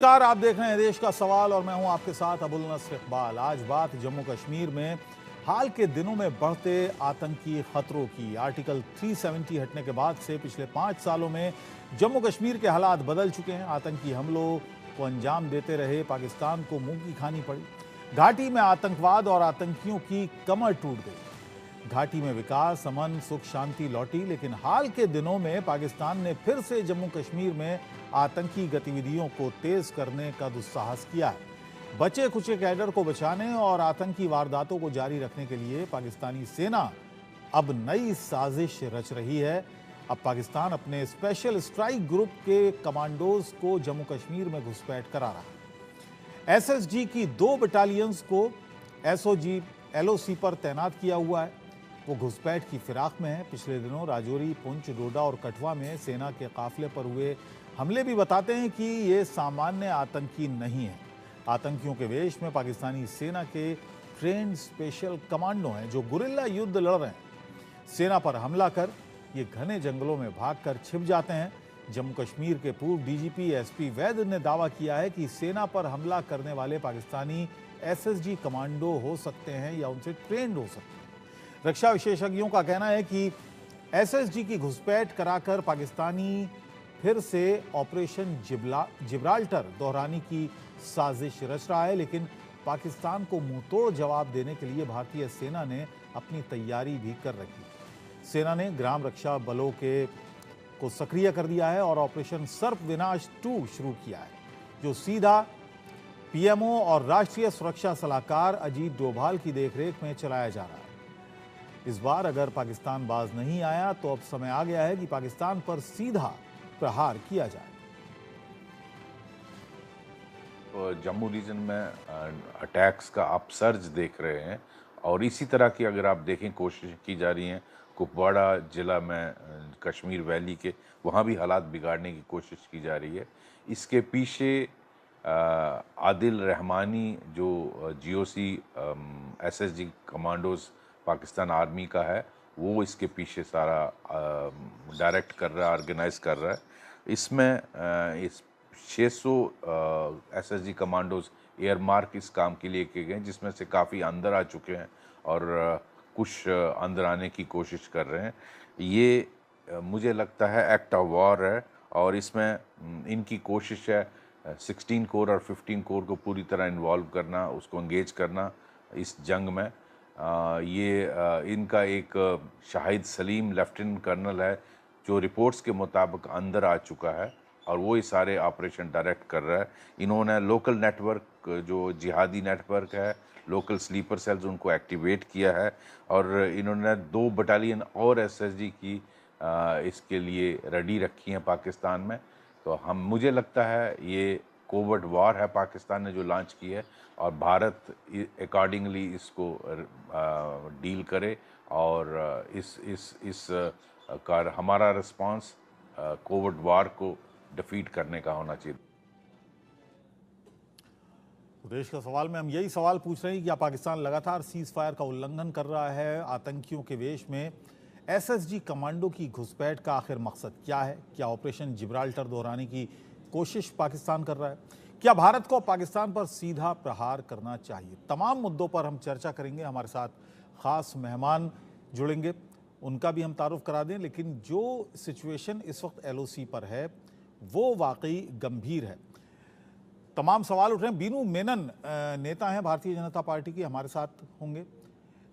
नमस्कार, आप देख रहे हैं देश का सवाल और मैं हूं आपके साथ अबुल नस्र इकबाल। आज बात जम्मू कश्मीर में हाल के दिनों में बढ़ते आतंकी खतरों की। आर्टिकल 370 हटने के बाद से पिछले 5 सालों में जम्मू कश्मीर के हालात बदल चुके हैं। आतंकी हमलों को अंजाम देते रहे पाकिस्तान को मुंह की खानी पड़ी। घाटी में आतंकवाद और आतंकियों की कमर टूट गई। घाटी में विकास, अमन, सुख, शांति लौटी, लेकिन हाल के दिनों में पाकिस्तान ने फिर से जम्मू कश्मीर में आतंकी गतिविधियों को तेज करने का दुस्साहस किया है। बचे खुचे कैडर को बचाने और आतंकी वारदातों को जारी रखने के लिए पाकिस्तानी सेना अब नई साजिश रच रही है। अब पाकिस्तान अपने स्पेशल स्ट्राइक ग्रुप के कमांडोज को जम्मू कश्मीर में घुसपैठ करा रहा है। एसएसजी की 2 बटालियंस को एसओजी एलओसी पर तैनात किया हुआ है। वो घुसपैठ की फिराक में है। पिछले दिनों राजौरी, पुंछ, डोडा और कठुआ में सेना के काफिले पर हुए हमले भी बताते हैं कि ये सामान्य आतंकी नहीं है। आतंकियों के वेश में पाकिस्तानी सेना के ट्रेंड स्पेशल कमांडो हैं जो गुरिल्ला युद्ध लड़ रहे हैं। सेना पर हमला कर ये घने जंगलों में भागकर छिप जाते हैं। जम्मू कश्मीर के पूर्व डीजीपी एसपी वैद ने दावा किया है कि सेना पर हमला करने वाले पाकिस्तानी एसएसजी कमांडो हो सकते हैं या उनसे ट्रेंड हो सकते हैं। रक्षा विशेषज्ञों का कहना है कि एसएसजी की घुसपैठ कराकर पाकिस्तानी फिर से ऑपरेशन जिब्राल्टर दोहराने की साजिश रच रहा है, लेकिन पाकिस्तान को मुंहतोड़ जवाब देने के लिए भारतीय सेना ने अपनी तैयारी भी कर रखी है। सेना ने ग्राम रक्षा बलों को सक्रिय कर दिया है और ऑपरेशन सर्प विनाश 2 शुरू किया है, जो सीधा पीएमओ और राष्ट्रीय सुरक्षा सलाहकार अजीत डोभाल की देखरेख में चलाया जा रहा है। इस बार अगर पाकिस्तान बाज नहीं आया तो अब समय आ गया है कि पाकिस्तान पर सीधा प्रहार किया जाए। तो जम्मू रीजन में अटैक्स का अपसर्ज देख रहे हैं और इसी तरह की अगर आप देखें कोशिश की जा रही हैं कुपवाड़ा ज़िला में कश्मीर वैली के, वहाँ भी हालात बिगाड़ने की कोशिश की जा रही है। इसके पीछे आदिल रहमानी जो GOC SSG commandos Pakistan army का है, वो इसके पीछे सारा डायरेक्ट कर रहा है, ऑर्गेनाइज कर रहा है। इसमें इस 600 एसएसजी कमांडोज एयर मार्क इस काम के लिए किए गए, जिसमें से काफ़ी अंदर आ चुके हैं और कुछ अंदर आने की कोशिश कर रहे हैं। ये मुझे लगता है एक्ट ऑफ वॉर है और इसमें इनकी कोशिश है 16 कोर और 15 कोर को पूरी तरह इन्वॉल्व करना, उसको एंगेज करना इस जंग में। इनका एक शाहिद सलीम लेफ्टिनेंट कर्नल है जो रिपोर्ट्स के मुताबिक अंदर आ चुका है और वो ही सारे ऑपरेशन डायरेक्ट कर रहा है। इन्होंने लोकल नेटवर्क जो जिहादी नेटवर्क है, लोकल स्लीपर सेल्स, उनको एक्टिवेट किया है और इन्होंने 2 बटालियन और एसएसजी की इसके लिए रेडी रखी हैं पाकिस्तान में। तो मुझे लगता है ये कोवर्ट वॉर है पाकिस्तान ने जो लॉन्च की है और भारत अकॉर्डिंगली इसको डील करे और इस कार हमारा रिस्पांस कोवर्ट वॉर को डिफीट करने का होना चाहिए। देश का सवाल में हम यही सवाल पूछ रहे हैं कि क्या पाकिस्तान लगातार सीज फायर का उल्लंघन कर रहा है? आतंकियों के वेश में एसएसजी कमांडो की घुसपैठ का आखिर मकसद क्या है? क्या ऑपरेशन जिब्राल्टर दोहराने की कोशिश पाकिस्तान कर रहा है? क्या भारत को पाकिस्तान पर सीधा प्रहार करना चाहिए? तमाम मुद्दों पर हम चर्चा करेंगे। हमारे साथ खास मेहमान जुड़ेंगे, उनका भी हम तारुफ करा दें। लेकिन जो सिचुएशन इस वक्त एलओसी पर है वो वाकई गंभीर है। तमाम सवाल उठ रहे हैं। बीनू मेनन नेता हैं भारतीय जनता पार्टी की, हमारे साथ होंगे।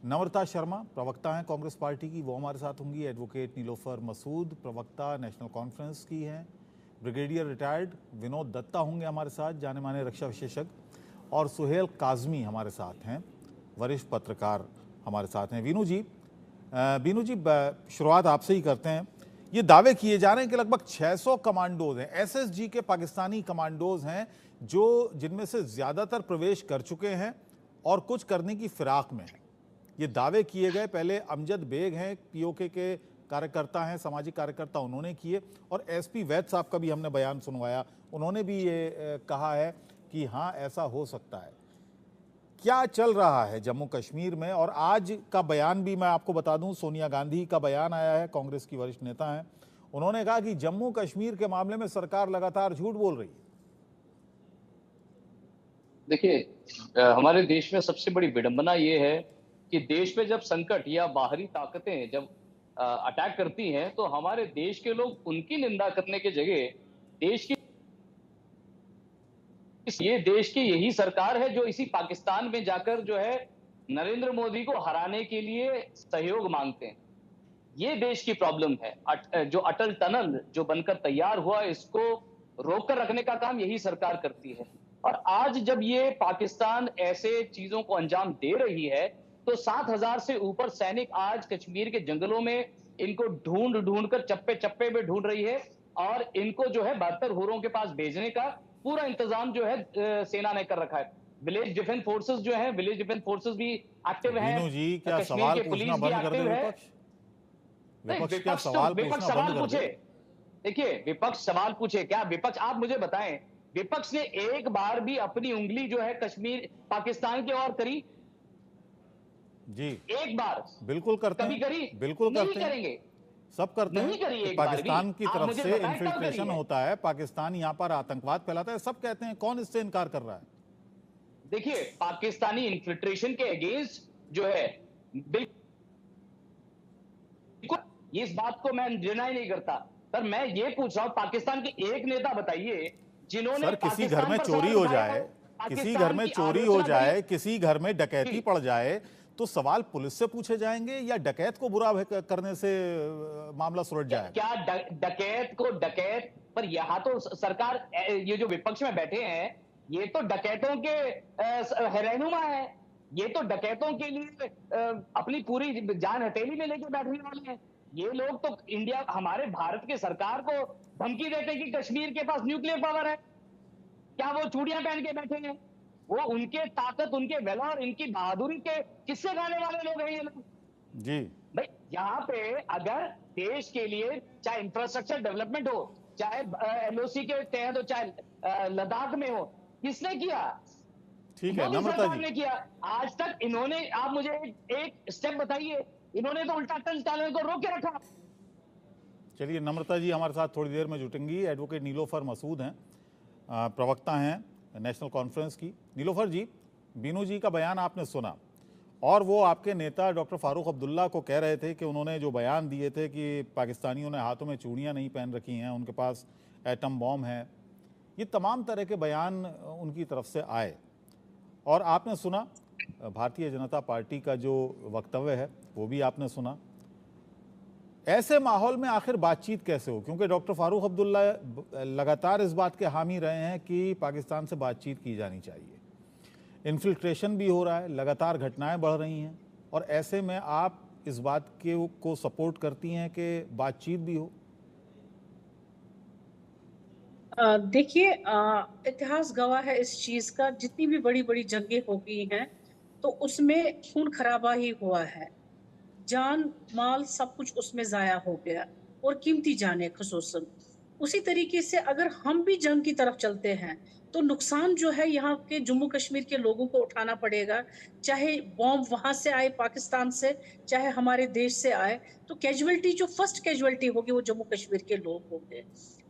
नम्रता शर्मा प्रवक्ता हैं कांग्रेस पार्टी की, वो हमारे साथ होंगी। एडवोकेट नीलोफर मसूद प्रवक्ता नेशनल कॉन्फ्रेंस की हैं। ब्रिगेडियर रिटायर्ड विनोद दत्ता होंगे हमारे साथ, जाने माने रक्षा विशेषज्ञ। और सुहेल काजमी हमारे साथ हैं, वरिष्ठ पत्रकार हमारे साथ हैं। बीनू जी, शुरुआत आपसे ही करते हैं। ये दावे किए जा रहे हैं कि लगभग 600 कमांडोज हैं, एसएसजी के पाकिस्तानी कमांडोज हैं, जो जिनमें से ज़्यादातर प्रवेश कर चुके हैं और कुछ करने की फिराक में हैं। ये दावे किए गए। पहले अमजद बेग हैं, पीओके के कार्यकर्ता हैं, सामाजिक कार्यकर्ता, उन्होंने किए। और एसपी वैद साहब का भी हमने बयान सुनवाया, उन्होंने भी ये कहा है कि हाँ ऐसा हो सकता है। क्या चल रहा है जम्मू कश्मीर में? और आज का बयान भी मैं आपको बता दूं, सोनिया गांधी का बयान आया है, कांग्रेस की वरिष्ठ नेता हैं। उन्होंने कहा कि जम्मू कश्मीर के मामले में सरकार लगातार झूठ बोल रही है। देखिए, हमारे देश में सबसे बड़ी विडंबना ये है कि देश पे जब संकट या बाहरी ताकतें जब अटैक करती हैं, तो हमारे देश के लोग उनकी निंदा करने की जगह देश की ये देश की यही सरकार है जो इसी पाकिस्तान में जाकर जो है नरेंद्र मोदी को हराने के लिए सहयोग मांगते हैं। ये देश की प्रॉब्लम है। जो अटल टनल जो बनकर तैयार हुआ, इसको रोक कर रखने का काम यही सरकार करती है। और आज जब ये पाकिस्तान ऐसे चीजों को अंजाम दे रही है, तो 7,000 से ऊपर सैनिक आज कश्मीर के जंगलों में इनको ढूंढ ढूंढ कर चप्पे चप्पे में ढूंढ रही है, और इनको जो है 72 हुरों के पास भेजने का पूरा इंतजाम जो है सेना ने कर रखा है। विलेज डिफेंस फोर्सेस जो है, विलेज डिफेंस फोर्सेस भी एक्टिव हैं। बीनू जी, क्या कश्मीर सवाल के पूछना पुलिस भी बंद कर दे एक्टिव है। विपक्ष? नहीं, विपक्ष क्या सवाल पूछना सवाल बंद कर पूछे। दे? देखिए, विपक्ष सवाल पूछे क्या? विपक्ष, आप मुझे बताएं, विपक्ष ने एक बार भी अपनी उंगली जो है कश्मीर पाकिस्तान की ओर करी? जी, एक बार बिल्कुल करते कभी हैं, करी? बिल्कुल नहीं करते हैं, करेंगे। सब करते नहीं करी हैं। एक बार भी। पाकिस्तान की आप तरफ मुझे से बताएं कब करी इन्फिल्ट्रेशन है? होता है, पाकिस्तान यहाँ पर आतंकवाद फैलाता है, सब कहते हैं। कौन इससे इनकार कर रहा है? देखिए, पाकिस्तानी इन्फिल्ट्रेशन के अगेंस्ट जो है, बिल्कुल इस बात को मैं डिनाई नहीं करता, पर मैं ये पूछ रहा हूं, पाकिस्तान के एक नेता बताइए जिन्होंने सर, किसी घर पाकिस्तान में पर चोरी सवाल हो उठाया जाए, हो, किसी घर पाकिस्तान में की चोरी हो आलोचना जाए, करी? किसी घर में डकैती जी। पड़ जाए, तो सवाल पुलिस से पूछे जाएंगे या डकैत को बुरा करने से मामला सुलझ जाएगा? क्या डकैत को डकैत पर? यहाँ तो सरकार, ये जो विपक्ष में बैठे हैं, ये तो डकैतों के रहनुमा है। ये तो डकैतों के लिए अपनी पूरी जान हथेली में लेके बैठने वाले हैं। ये लोग तो इंडिया, हमारे भारत के सरकार को धमकी देते हैं कि कश्मीर के पास न्यूक्लियर पावर है। क्या वो चूड़ियां पहन के बैठे हैं? वो उनके ताकत, उनके वेलौर, इनकी बहादुरी के किस्से गाने वाले लोग हैं ये लोग। जी, भाई, यहाँ पे अगर देश के लिए चाहे इंफ्रास्ट्रक्चर डेवलपमेंट हो, चाहे एलओसी के तहत हो, चाहे लद्दाख में हो, किसने किया? ठीक है मोदी नम्रता सरकार जी। ने किया। आज तक इन्होंने, आप मुझे एक स्टेप बताइए, इन्होंने तो उल्टा टन टालने को रोक के रखा। चलिए, नम्रता जी हमारे साथ थोड़ी देर में जुटेंगी। एडवोकेट नीलोफर मसूद हैं, प्रवक्ता हैं नेशनल कॉन्फ्रेंस की। नीलोफर जी, बीनू जी का बयान आपने सुना, और वो आपके नेता डॉक्टर फारूक अब्दुल्ला को कह रहे थे कि उन्होंने जो बयान दिए थे कि पाकिस्तानियों ने हाथों में चूड़ियाँ नहीं पहन रखी हैं, उनके पास एटम बॉम्ब है, ये तमाम तरह के बयान उनकी तरफ से आए। और आपने सुना भारतीय जनता पार्टी का जो वक्तव्य है, वो भी आपने सुना। ऐसे माहौल में आखिर बातचीत कैसे हो? क्योंकि डॉक्टर फारूक अब्दुल्ला लगातार इस बात के हामी रहे हैं कि पाकिस्तान से बातचीत की जानी चाहिए। इन्फिल्ट्रेशन भी हो रहा है, लगातार घटनाएं बढ़ रही हैं, और ऐसे में आप इस बात के को सपोर्ट करती हैं कि बातचीत भी हो? देखिए, इतिहास गवाह है इस चीज का। जितनी भी बड़ी बड़ी जंगें हो गई हैं, तो उसमें खून खराबा ही हुआ है। जान माल सब कुछ उसमें जाया हो गया, और कीमती जाने खसूसन। उसी तरीके से अगर हम भी जंग की तरफ चलते हैं, तो नुकसान जो है यहाँ के जम्मू कश्मीर के लोगों को उठाना पड़ेगा। चाहे बॉम्ब वहां से आए पाकिस्तान से, चाहे हमारे देश से आए, तो कैजुअलिटी, जो फर्स्ट कैजुअलिटी होगी, वो जम्मू कश्मीर के लोग होंगे।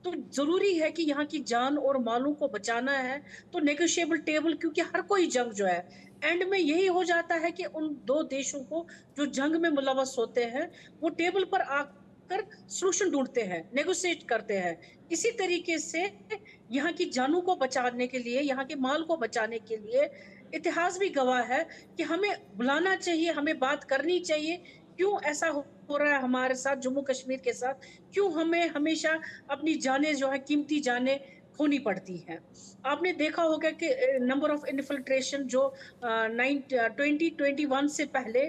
तो जरूरी है कि यहाँ की जान और मालों को बचाना है, तो नेगोशिएबल टेबल, क्योंकि हर कोई जंग जो है एंड में यही हो जाता है कि उन दो देशों को जो जंग में मुलवस होते हैं, वो टेबल पर आकर सॉल्यूशन ढूंढते हैं, नेगोशिएट करते हैं। इसी तरीके से यहाँ की जानों को बचाने के लिए, यहाँ के माल को बचाने के लिए, इतिहास भी गवाह है कि हमें बुलाना चाहिए, हमें बात करनी चाहिए। क्यों ऐसा हो रहा है हमारे साथ, जम्मू कश्मीर के साथ? क्यों हमें हमेशा अपनी जानें जो है, कीमती जानें खोनी पड़ती हैं? आपने देखा होगा कि नंबर ऑफ इन्फिल्ट्रेशन जो 2021 से पहले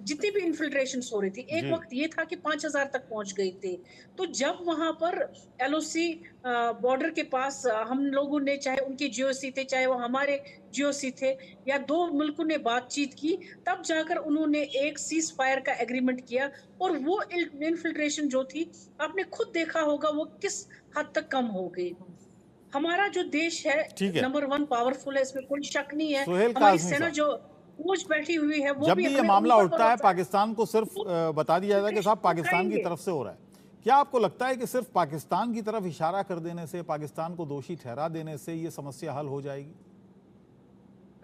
जितनी भी इन्फिल्ट्रेशन हो रही थी, एक जी, वक्त ये था कि 5,000 तक पहुंच गई थी। तो जब वहां पर एलओसी बॉर्डर के पास हम लोगों ने, चाहे उनके जीओसी थे, चाहे वो हमारे जीओसी थे, या दो मुल्कों ने बातचीत की, तब जाकर उन्होंने एक सीज फायर का एग्रीमेंट किया। और वो इन्फिल्ट्रेशन जो थी, आपने खुद देखा होगा वो किस हद तक कम हो गई। हमारा जो देश है ठीक है। नंबर 1 पावरफुल है, इसमें कोई शक नहीं है। सुहेल हमारी काज़मी सेना साहब, जो फौज बैठी हुई है, वो जब भी भी ये हमें मामला उन पर उठता है, भरोसा है। पाकिस्तान को सिर्फ बता दिया जाता है कि साहब पाकिस्तान की तरफ से हो रहा है। क्या आपको लगता है कि सिर्फ पाकिस्तान की तरफ इशारा कर देने से, पाकिस्तान को दोषी ठहरा देने से ये समस्या हल हो जाएगी?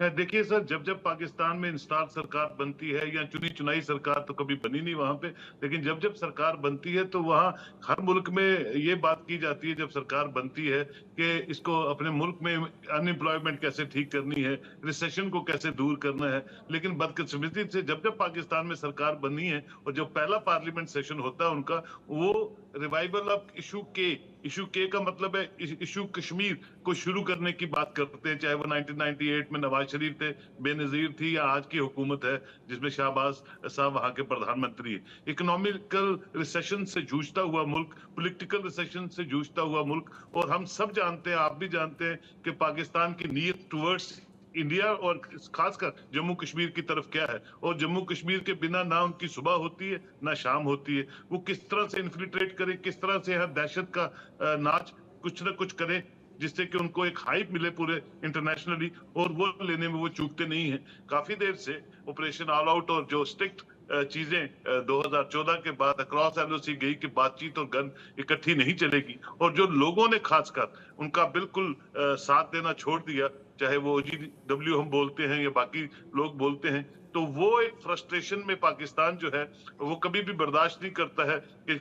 देखिए सर, जब जब पाकिस्तान में इंस्टाल सरकार बनती है या चुनी चुनाई सरकार तो कभी बनी नहीं वहां पे, लेकिन जब जब सरकार बनती है तो वहां हर मुल्क में ये बात की जाती है जब सरकार बनती है कि इसको अपने मुल्क में अनएम्प्लॉयमेंट कैसे ठीक करनी है, रिसेशन को कैसे दूर करना है। लेकिन बदकिस्मती से जब जब पाकिस्तान में सरकार बनी है और जो पहला पार्लियामेंट सेशन होता है उनका, वो रिवाइवल ऑफ इशू के का मतलब है इशू कश्मीर को शुरू करने की बात करते हैं, चाहे वो 1998 में नवाज शरीफ थे, बेनजीर थी, या आज की हुकूमत है जिसमें शहबाज साहब वहां के प्रधानमंत्री है। इकोनॉमिकल रिसेशन से जूझता हुआ मुल्क, पॉलिटिकल रिसेशन से जूझता हुआ मुल्क, और हम सब जानते हैं, आप भी जानते हैं कि पाकिस्तान की नीयत टुवर्ड्स इंडिया और खासकर जम्मू कश्मीर की तरफ क्या है, और जम्मू कश्मीर के बिना ना उनकी सुबह होती है ना शाम होती है। वो किस तरह से इन्फिल्ट्रेट करें, किस तरह से हर दहशत का नाच कुछ ना कुछ करें जिससे कि उनको एक हाइप मिले पूरे इंटरनेशनली, और वो लेने में वो चूकते नहीं हैं। काफी देर से ऑपरेशन ऑल आउट और जो स्ट्रिक्ट चीजें 2014 के बाद अक्रॉस एलओसी गई कि बातचीत और गन इकट्ठी नहीं चलेगी, और जो लोगों ने खासकर उनका बिल्कुल साथ देना छोड़ दिया, चाहे वो OGW हम बोलते हैं या बाकी लोग बोलते हैं, तो वो एक फ्रस्ट्रेशन में पाकिस्तान जो है वो कभी भी बर्दाश्त नहीं करता है कि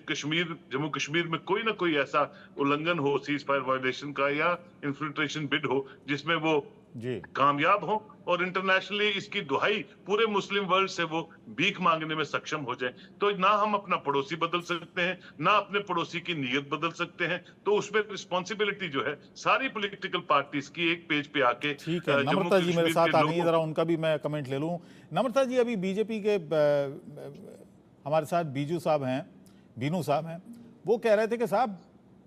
जम्मू कश्मीर में कोई ना कोई ऐसा उल्लंघन हो सीज फायर वायलेशन का या इन्फिल्ट्रेशन बिड हो जिसमें वो जी कामयाब हो, और इंटरनेशनली इसकी दुहाई पूरे मुस्लिम वर्ल्ड से वो भीख मांगने में सक्षम हो जाए। तो ना हम अपना पड़ोसी बदल सकते हैं, ना अपने पड़ोसी की नीयत बदल सकते हैं, तो उसमें रिस्पॉन्सिबिलिटी जो है सारी पॉलिटिकल पार्टीज की एक पेज पे आके ठीक है। नम्रता जी मेरे साथ आ गई, जरा उनका भी मैं कमेंट ले लूं। नम्रता जी, अभी बीजेपी के हमारे साथ बीजू साहब हैं, बीनू साहब हैं, वो कह रहे थे कि साहब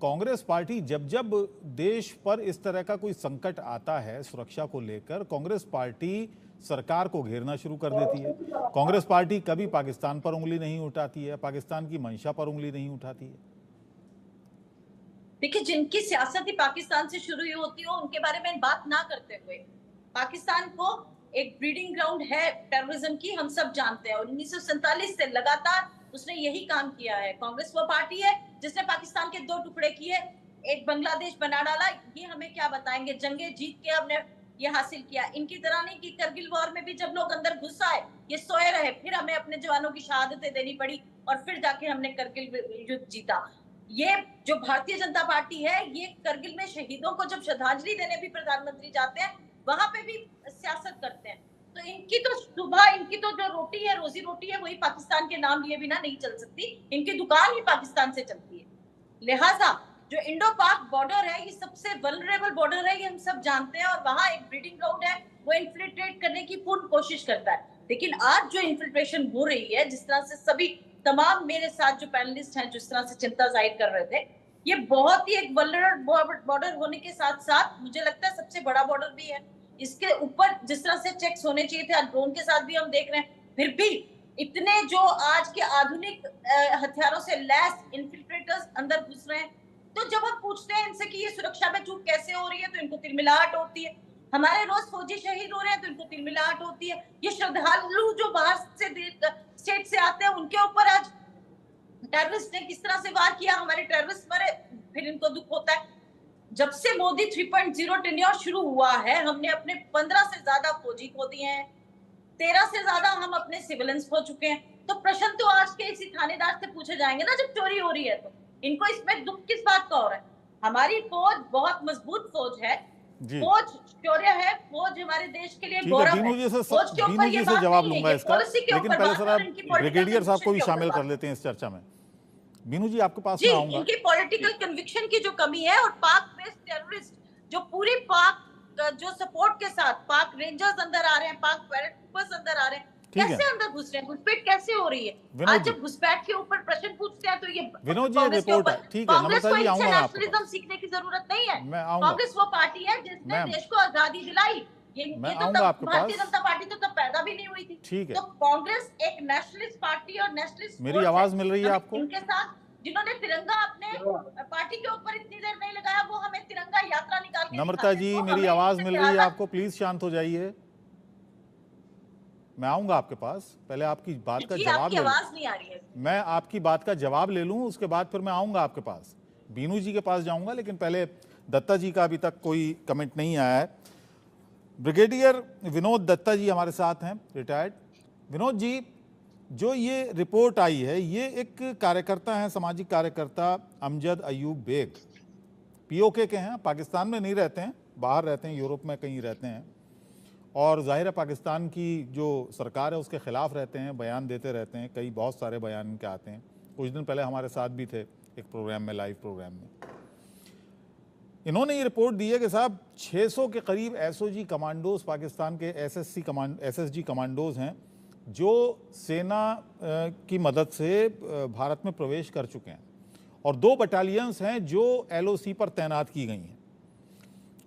कांग्रेस पार्टी जब जब देश पर इस तरह का कोई संकट आता है सुरक्षा को लेकर, कांग्रेस पार्टी सरकार को घेरना शुरू कर देती है। कांग्रेस पार्टी कभी पाकिस्तान पर उंगली नहीं उठाती है, पाकिस्तान की मंशा पर उंगली नहीं उठाती है। देखिए, जिनकी सियासत ही पाकिस्तान से शुरू ही होती हो उनके बारे में बात ना करते हुए, पाकिस्तान को एक ब्रीडिंग ग्राउंड है टेररिज्म की, हम सब जानते हैं, और 1947 से लगातार उसने यही काम किया है। कांग्रेस वो पार्टी है जिसने पाकिस्तान के 2 टुकड़े किए, एक बांग्लादेश बना डाला। ये हमें क्या बताएंगे, जंगे जीत के हमने ये हासिल किया। इनकी तरह नहीं कि करगिल वॉर में भी जब लोग अंदर घुस आए ये सोए रहे, फिर हमें अपने जवानों की शहादतें देनी पड़ी और फिर जाके हमने करगिल युद्ध जीता। ये जो भारतीय जनता पार्टी है, ये करगिल में शहीदों को जब श्रद्धांजलि देने भी प्रधानमंत्री जाते हैं वहां पे भी सियासत करते हैं। तो इनकी तो सुबह, इनकी तो जो रोटी है, रोजी रोटी है, वही पाकिस्तान के नाम लिए बिना नहीं चल सकती। इनकी दुकान ही पाकिस्तान से चलती है। लिहाजा जो इंडो पाक बॉर्डर है, ये सबसे वल्नरेबल बॉर्डर है, ये हम सब जानते हैं, और वहां एक ब्रीडिंग ग्राउंड है, वो इन्फिल्ट्रेट करने की पूर्ण कोशिश करता है। लेकिन आज जो इन्फिल्ट्रेशन हो रही है, जिस तरह से सभी तमाम मेरे साथ जो पैनलिस्ट हैं जिस तरह से चिंता जाहिर कर रहे थे, ये बहुत ही एक वल्नरेबल बॉर्डर होने के साथ साथ मुझे लगता है सबसे बड़ा बॉर्डर भी है। इसके ऊपर जिस तरह से चेक्स होने चाहिए थे, आज ड्रोन के साथ भी हम देख रहे हैं, फिर भी इतने जो आज के आधुनिक हथियारों से लैस इन्फिल्ट्रेटर्स अंदर घुस रहे हैं। तो जब हम पूछते हैं इनसे कि ये सुरक्षा में चूक कैसे हो रही है, तो इनको तिलमिलाहट होती है। हमारे रोज फौजी शहीद हो रहे हैं तो इनको तिलमिलाहट होती है। ये श्रद्धालु जो बाहर से स्टेट से आते हैं, उनके ऊपर आज टेररिस्ट ने किस तरह से वार किया, हमारे टेररिस्ट मरे, फिर इनको दुख होता है। जब से मोदी 3.0 टेन्योर शुरू हुआ है, हमने अपने 15 से ज्यादा फौजी खो दिए हैं, 13 से ज्यादा हम अपने सिविलियंस खो चुके हैं। तो प्रश्न तो आज के इसी थानेदार से पूछे जाएंगे ना, जब चोरी हो रही है तो इनको इसमें दुख किस बात का हो रहा है। हमारी फौज बहुत मजबूत फौज है, फौज शौर्य है, फौज हमारे देश के लिए गौरव है। बीनू जी से जवाब लूंगा इसका, लेकिन पहले सर ब्रिगेडियर साहब को भी शामिल कर लेते हैं इस चर्चा में। बीनू जी, आपके पास मैं आऊंगा। इनकी पॉलिटिकल कन्विक्शन की जो कमी है, और पाक बेस्ड टेररिस्ट जो पूरी पाक जो सपोर्ट के साथ पाक रेंजर्स अंदर आ रहे हैं, पाक पैराट्रूपर्स अंदर आ रहे हैं, कैसे अंदर घुस रहे हैं, घुसपैठ कैसे हो रही है। आज जब घुसपैठ के ऊपर प्रश्न पूछते हैं तो ये विनोद जी रिपोर्ट है, ठीक है, नमस्ते जी, आऊंगा मैं आपके पास। सीखने की जरूरत नहीं है। मैं आऊंगा। कांग्रेस वो पार्टी है जिसने देश को आजादी दिलाई। ये तो तब भारतीय जनता पार्टी तो तब पैदा भी नहीं हुई थी। ठीक है, तो कांग्रेस एक नेशनलिस्ट पार्टी और नेशनलिस्ट, मेरी आवाज मिल रही है आपको? इनके साथ जिन्होंने तिरंगा अपने पार्टी के ऊपर इतनी देर नहीं लगाया, वो हमें तिरंगा यात्रा निकाल के नम्रता जी, मेरी आवाज मिल रही है आपको? प्लीज शांत हो जाइए, मैं आऊंगा आपके पास। पहले आपकी बात का जवाब ले लूं। आवाज नहीं आ रही है। मैं आपकी बात का जवाब ले लूं, उसके बाद फिर मैं आऊंगा आपके पास, बीनू जी के पास जाऊंगा। लेकिन पहले दत्ता जी का अभी तक कोई कमेंट नहीं आया है। ब्रिगेडियर विनोद दत्ता जी हमारे साथ हैं, रिटायर्ड। विनोद जी, जो ये रिपोर्ट आई है, ये एक कार्यकर्ता हैं, सामाजिक कार्यकर्ता अमजद अयूब बेग, पीओके के हैं, पाकिस्तान में नहीं रहते हैं, बाहर रहते हैं, यूरोप में कहीं रहते हैं, और जाहिर है पाकिस्तान की जो सरकार है उसके ख़िलाफ़ रहते हैं, बयान देते रहते हैं, कई बहुत सारे बयान इनके आते हैं। कुछ दिन पहले हमारे साथ भी थे एक प्रोग्राम में, लाइव प्रोग्राम में। इन्होंने ये रिपोर्ट दी है कि साहब 600 के करीब एसओजी कमांडोज, पाकिस्तान के एसएसजी कमांडोज हैं जो सेना की मदद से भारत में प्रवेश कर चुके हैं, और 2 बटालियंस हैं जो एलओसी पर तैनात की गई हैं।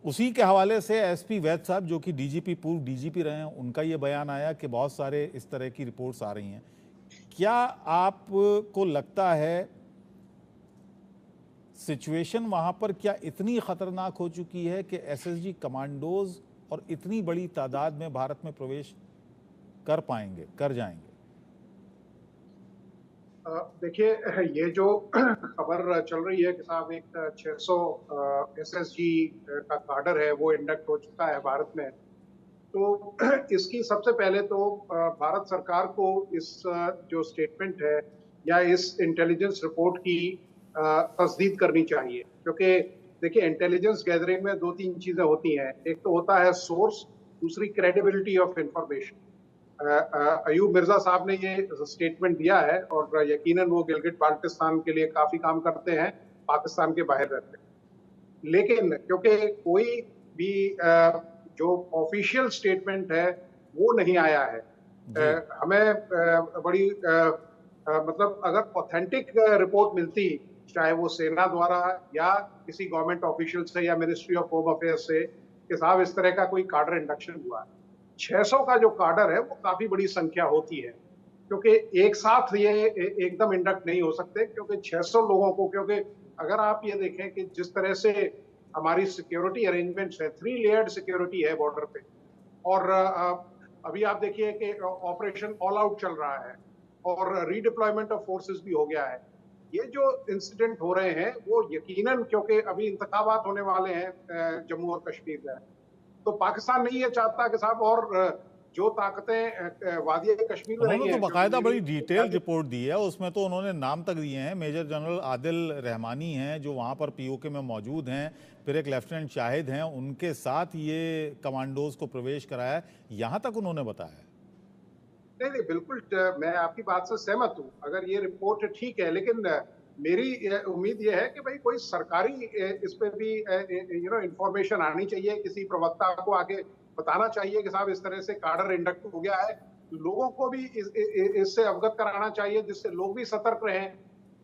उसी के हवाले से एसपी वैद साहब, जो कि डीजीपी, पूर्व डीजीपी रहे हैं, उनका ये बयान आया कि बहुत सारे इस तरह की रिपोर्ट्स आ रही हैं। क्या आपको लगता है सिचुएशन वहाँ पर क्या इतनी ख़तरनाक हो चुकी है कि एसएसजी कमांडोज और इतनी बड़ी तादाद में भारत में प्रवेश कर पाएंगे, कर जाएंगे? देखिए, ये जो खबर चल रही है कि साहब एक 600 एसएसजी का काडर है वो इंडक्ट हो चुका है भारत में, तो इसकी सबसे पहले तो भारत सरकार को इस जो स्टेटमेंट है या इस इंटेलिजेंस रिपोर्ट की तस्दीक करनी चाहिए। क्योंकि देखिए, इंटेलिजेंस गैदरिंग में 2-3 चीजें होती हैं। एक तो होता है सोर्स, दूसरी credibility of information. Ayub Mirza साहब ने ये स्टेटमेंट दिया है और यकीनन वो गिलगिट बाल्टिस्तान के लिए काफी काम करते हैं, पाकिस्तान के बाहर रहते हैं। लेकिन क्योंकि कोई भी जो ऑफिशियल स्टेटमेंट है वो नहीं आया है, हमें बड़ी मतलब अगर ऑथेंटिक रिपोर्ट मिलती, चाहे वो सेना द्वारा या किसी गवर्नमेंट ऑफिशियल से या मिनिस्ट्री ऑफ होम अफेयर्स से, कि साहब इस तरह का कोई काडर इंडक्शन हुआ है। 600 का जो काडर है वो काफी बड़ी संख्या होती है, क्योंकि एक साथ ये एकदम इंडक्ट नहीं हो सकते, क्योंकि 600 लोगों को, क्योंकि अगर आप ये देखें कि जिस तरह से हमारी सिक्योरिटी अरेंजमेंट्स है, 3 लेयर्ड सिक्योरिटी है बॉर्डर पे, और अभी आप देखिए कि ऑपरेशन ऑल आउट चल रहा है और रीडिप्लॉयमेंट ऑफ फोर्सेस भी हो गया है। ये जो इंसिडेंट हो रहे हैं वो यकीनन, क्योंकि अभी इंतखाबात होने वाले हैं जम्मू और कश्मीर में, तो पाकिस्तान नहीं ये चाहता कि साहब और जो ताकतें वादी कश्मीर में उन्होंने तो बाकायदा बड़ी डिटेल रिपोर्ट दी है, उसमें तो उन्होंने नाम तक दिए हैं। मेजर जनरल आदिल रहमानी हैं जो वहाँ पर पीओके में मौजूद हैं, फिर एक लेफ्टिनेंट शाहिद हैं, उनके साथ ये कमांडोज को प्रवेश कराया, यहाँ तक उन्होंने बताया। नहीं, बिल्कुल मैं आपकी बात से सहमत हूँ, अगर ये रिपोर्ट ठीक है, लेकिन मेरी उम्मीद ये है कि भाई कोई सरकारी इस पे भी इंफॉर्मेशन आनी चाहिए, किसी प्रवक्ता को आगे बताना चाहिए कि साहब इस तरह से काडर इंडक्ट हो गया है, लोगों को भी इससे अवगत कराना चाहिए, जिससे लोग भी सतर्क रहें।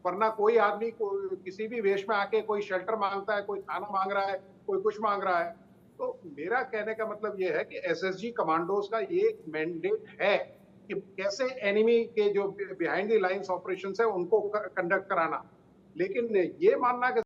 वरना कोई आदमी किसी भी वेश में आके कोई शेल्टर मांगता है, कोई खाना मांग रहा है, कोई कुछ मांग रहा है। तो मेरा कहने का मतलब ये है कि एसएसजी कमांडोज का ये मैंडेट है कि कैसे एनिमी के जो बिहाइंड द लाइंस ऑपरेशंस है उनको कंडक्ट कराना, लेकिन ये मानना कि